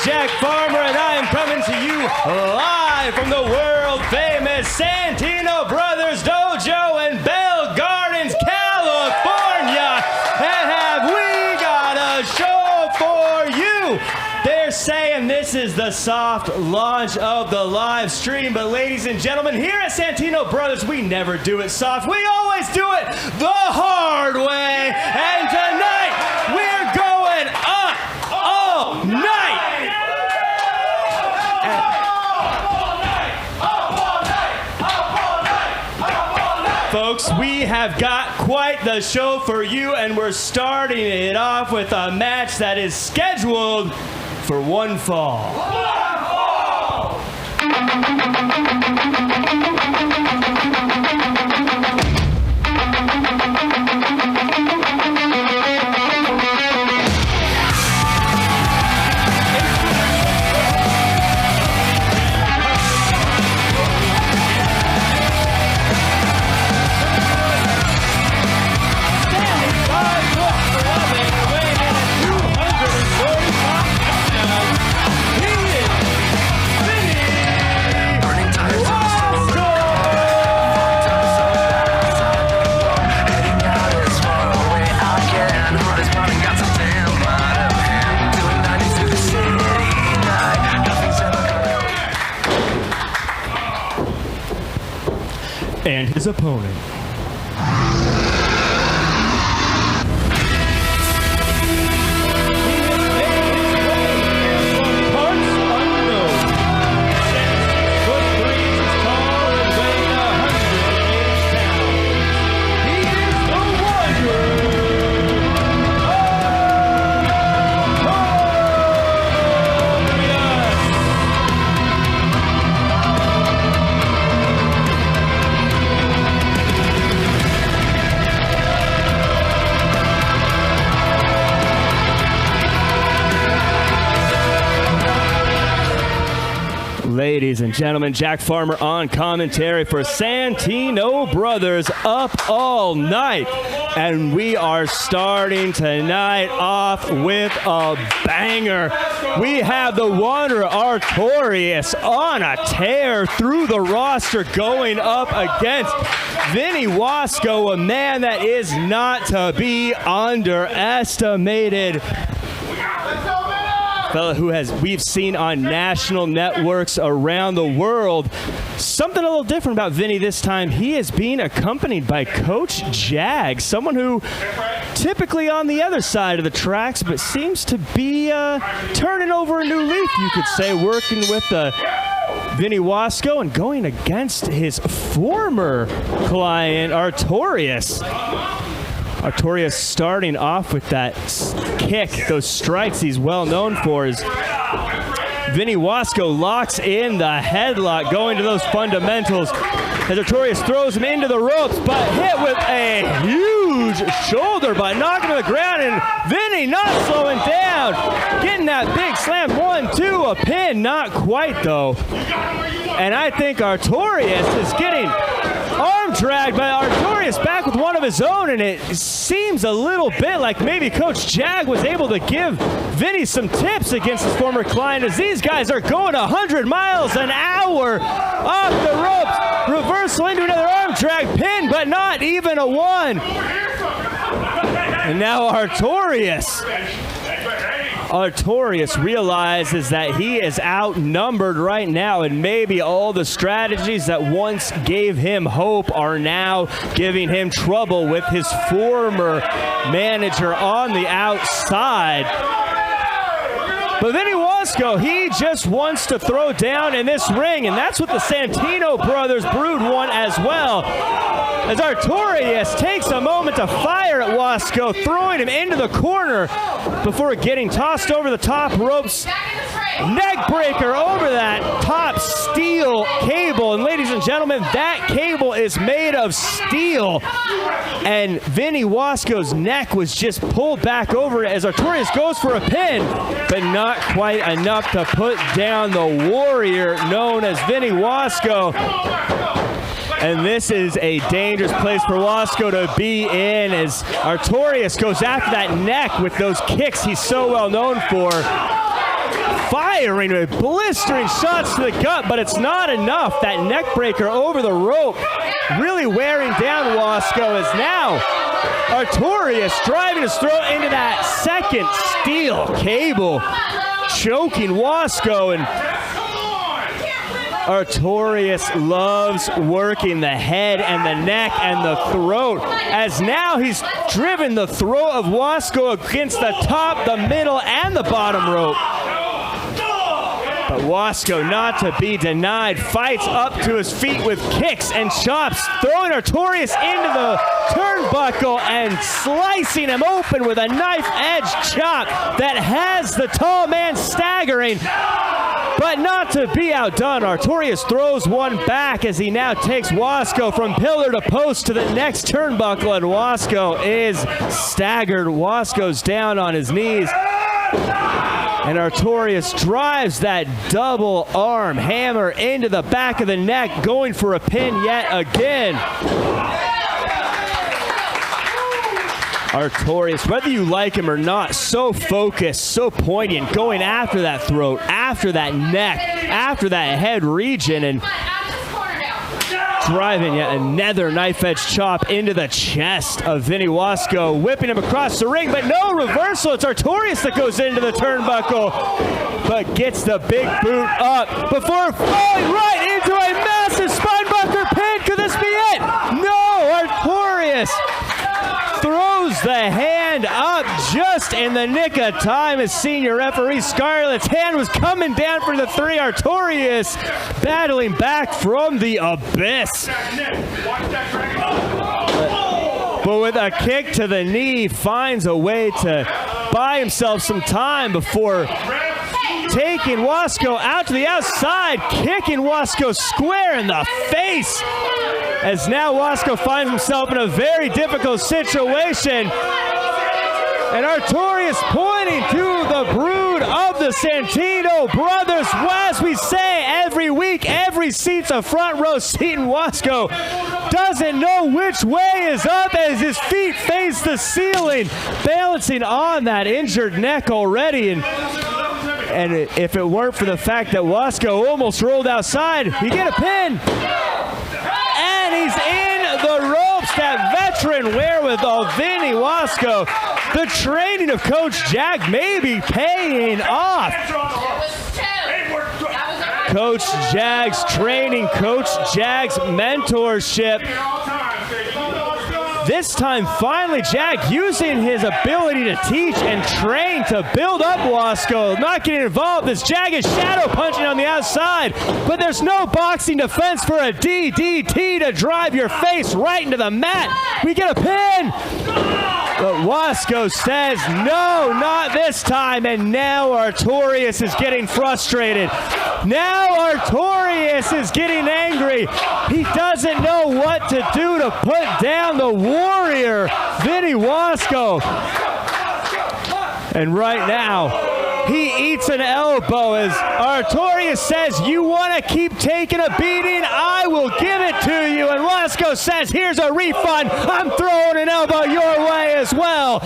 Jack Farmer, and I am coming to you live from the world-famous Santino Brothers Dojo in Bell Gardens, California. And have we got a show for you? They're saying this is the soft launch of the live stream, but ladies and gentlemen, here at Santino Brothers, we never do it soft. We always do it the hard way. And tonight, we're going up all night. Folks, we have got quite the show for you, and we're starting it off with a match that is scheduled for one fall. And his opponent. Ladies and gentlemen, Jack Farmer on commentary for Santino Brothers up all night. And we are starting tonight off with a banger. We have the wonder Artorias on a tear through the roster going up against Vinny Wasco, a man that is not to be underestimated. Fella who we've seen on national networks around the world. Something a little different about Vinny this time. He is being accompanied by Coach Jag, someone who typically on the other side of the tracks, but seems to be turning over a new leaf, you could say, working with Vinny Wasco and going against his former client, Artorias. Artorias starting off with that kick, those strikes he's well known for. As Vinny Wasco locks in the headlock, going to those fundamentals as Artorias throws him into the ropes, but hit with a huge shoulder by knocking him to the ground, and Vinny not slowing down, getting that big slam. 1-2, a pin, not quite though. And I think Artorias is getting arm dragged by Artorias back with one of his own, and it seems a little bit like maybe Coach Jag was able to give Vinny some tips against his former client, as these guys are going 100 miles an hour off the ropes. Reversal into another arm drag, pin, but not even a one. And now Artorias realizes that he is outnumbered right now, and maybe all the strategies that once gave him hope are now giving him trouble with his former manager on the outside. But Vinny Wasco, he just wants to throw down in this ring, and that's what the Santino Brothers Brood want as well. As Artorias takes a moment to fire at Wasco, throwing him into the corner before getting tossed over the top ropes. Neck breaker over that top steel cable. And ladies and gentlemen, that cable is made of steel. And Vinny Wasco's neck was just pulled back over it as Artorias goes for a pin, but not quite enough to put down the warrior known as Vinny Wasco. And this is a dangerous place for Wasco to be in as Artorias goes after that neck with those kicks he's so well known for. firing with blistering shots to the gut, but it's not enough. That neck breaker over the rope really wearing down Wasco as now Artorias driving his throat into that second steel cable, choking Wasco, and Artorias loves working the head and the neck and the throat, as now he's driven the throat of Wasco against the top, the middle, and the bottom rope. But Wasco, not to be denied, fights up to his feet with kicks and chops, throwing Artorias into the turnbuckle and slicing him open with a knife-edge chop that has the tall man staggering. But not to be outdone, Artorias throws one back as he now takes Wasco from pillar to post to the next turnbuckle, and Wasco is staggered. Wasco's down on his knees. And Artorias drives that double arm hammer into the back of the neck, going for a pin yet again. Artorias, whether you like him or not, so focused, so poignant, going after that throat, after that neck, after that head region, and driving yet another knife-edge chop into the chest of Vinny Wasco, whipping him across the ring, but no reversal. It's Artorias that goes into the turnbuckle, but gets the big boot up before falling right into a massive spinebuster pin. Could this be it? No, Artorias throws the hand up just in the nick of time as senior referee Scarlett's hand was coming down for the three. Artorias battling back from the abyss. But with a kick to the knee, finds a way to buy himself some time before taking Wasco out to the outside, kicking Wasco square in the face, as now Wasco finds himself in a very difficult situation. And Artorias pointing to the brood of the Santino brothers. As we say every week, every seat's a front row seat, and Wasco doesn't know which way is up as his feet face the ceiling, balancing on that injured neck already. And if it weren't for the fact that Wasco almost rolled outside, you get a pin. And he's in the ropes. That veteran wherewithal, Vinny Wasco. The training of Coach Jag may be paying off. Coach Jag's training, Coach Jag's mentorship. This time, finally, Jag using his ability to teach and train to build up Wasco. Not getting involved as Jag is shadow punching on the outside, but there's no boxing defense for a DDT to drive your face right into the mat. We get a pin. But Wasco says, no, not this time. And now Artorias is getting frustrated. Now Artorias is getting angry. He doesn't know what to do to put down the warrior, Vinny Wasco. And right now, he eats an elbow as Artorias says, you want to keep taking a beating? I will give it to you. And Wasco says, here's a refund. I'm throwing an elbow your way as well.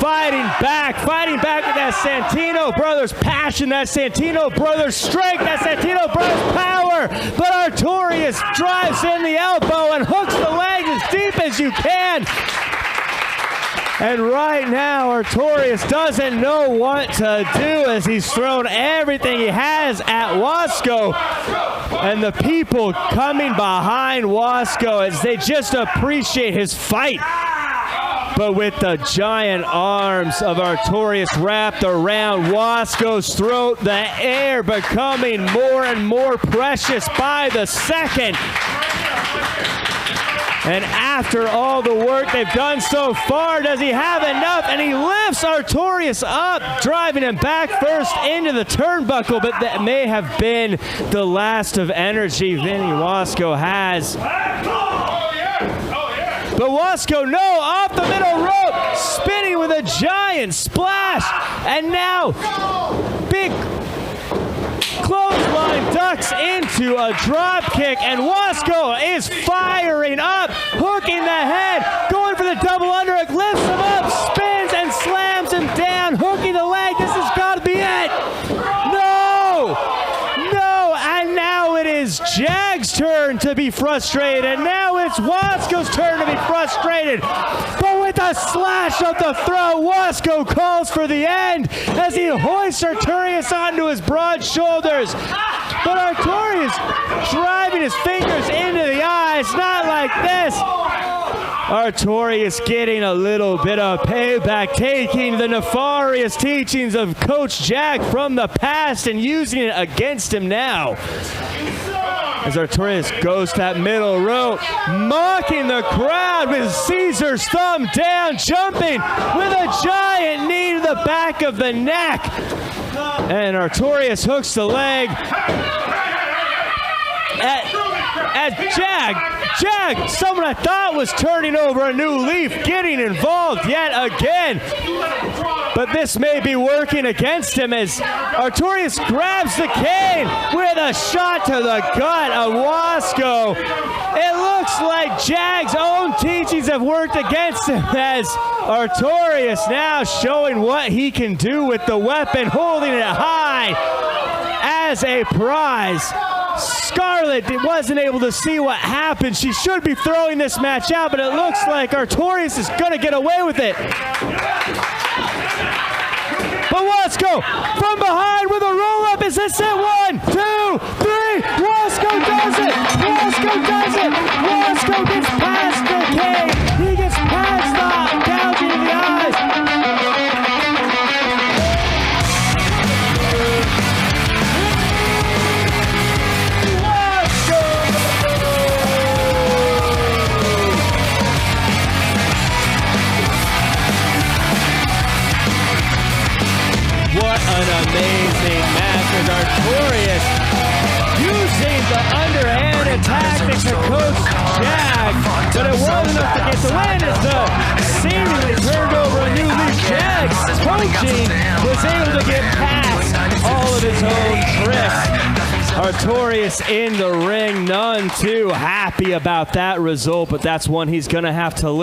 Fighting back with that Santino Brothers passion, that Santino Brothers strength, that Santino Brothers power. But Artorias drives in the elbow and hooks the leg as deep as you can. And right now, Artorias doesn't know what to do as he's thrown everything he has at Wasco. And the people coming behind Wasco as they just appreciate his fight. But with the giant arms of Artorias wrapped around Wasco's throat, the air becoming more and more precious by the second. And after all the work they've done so far, does he have enough? And he lifts Artorias up, driving him back first into the turnbuckle, but that may have been the last of energy Vinny Wasco has. But Wasco, no, off the middle rope, spinning with a giant splash. And now, big clothesline ducks into a drop kick, and Wasco is firing up, hooking the head, going for the double underhook, lifts him up, be frustrated, and now it's Wasco's turn to be frustrated. But with a slash of the throat, Wasco calls for the end as he hoists Artorias onto his broad shoulders. But Artorias driving his fingers into the eyes, not like this. Artorias getting a little bit of payback, taking the nefarious teachings of Coach Jack from the past and using it against him now. As Artorias goes to that middle rope, mocking the crowd with Caesar's thumb down, jumping with a giant knee to the back of the neck. And Artorias hooks the leg at Jag, someone I thought was turning over a new leaf, getting involved yet again. But this may be working against him as Artorias grabs the cane with a shot to the gut of Wasco. It looks like Jag's own teachings have worked against him as Artorias now showing what he can do with the weapon, holding it high as a prize. Scarlett wasn't able to see what happened. She should be throwing this match out, but it looks like Artorias is going to get away with it. But Wasco from behind with a roll-up. Is this it? 1, 2, 3. Wasco does it. Wasco does it. Wasco gets past the cane. He gets past the gouging in the eyes. What an amazing match as Artorias using the underhanded tactics of Coach Jag, but it wasn't enough to get the win as the seemingly turned over a new leaf. Jag's coaching was able to get past all of his own tricks. Artorias in the ring, none too happy about that result, but that's one he's going to have to